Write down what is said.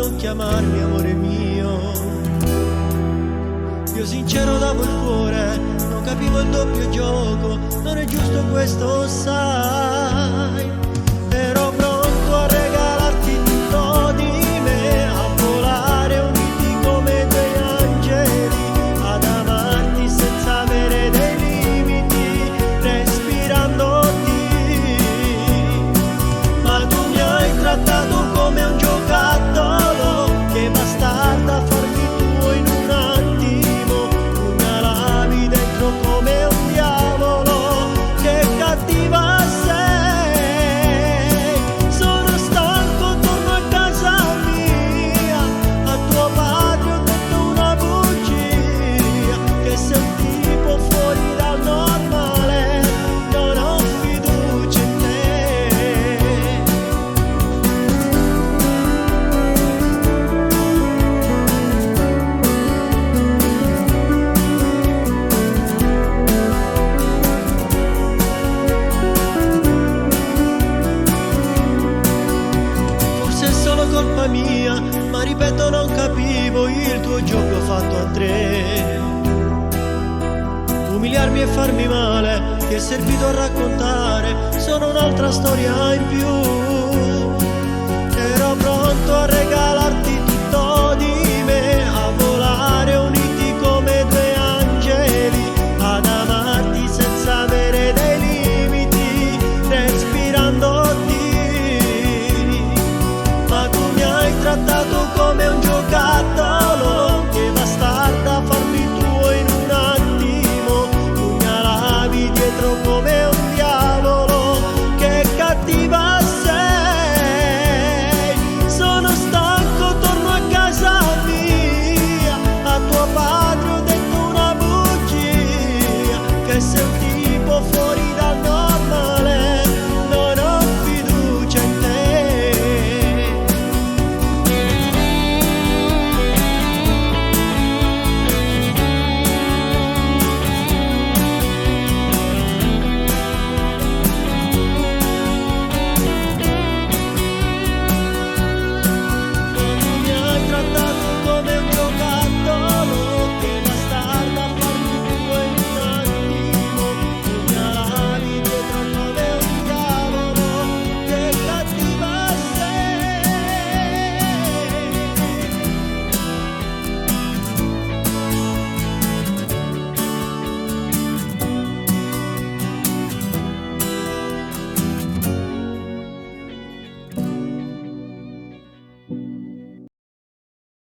non chiamarmi amore mio. Io sincero davo il cuore, non capivo il doppio gioco, non è giusto questo, sai. Ero pronto a regalarti tutto di me, a volare uniti come due angeli, ad amarti senza avere dei limiti, respirandoti. Ma tu mi hai trattato come un giocattolo che bastarda farmi tuo in un attimo, pugnalavi dentro come un diavolo, che cattiva sei. Sono stanco, torno a casa mia, a tuo padre ho detto una bugia, che sei un tipo fuori dal normale, non ho fiducia in te. Forse è solo colpa mia, ma ripeto non capivo il tuo gioco fatto a tre. Umiliarmi e farmi male ti è servito a raccontare solo un'altra storia in più. Ero pronto a regalare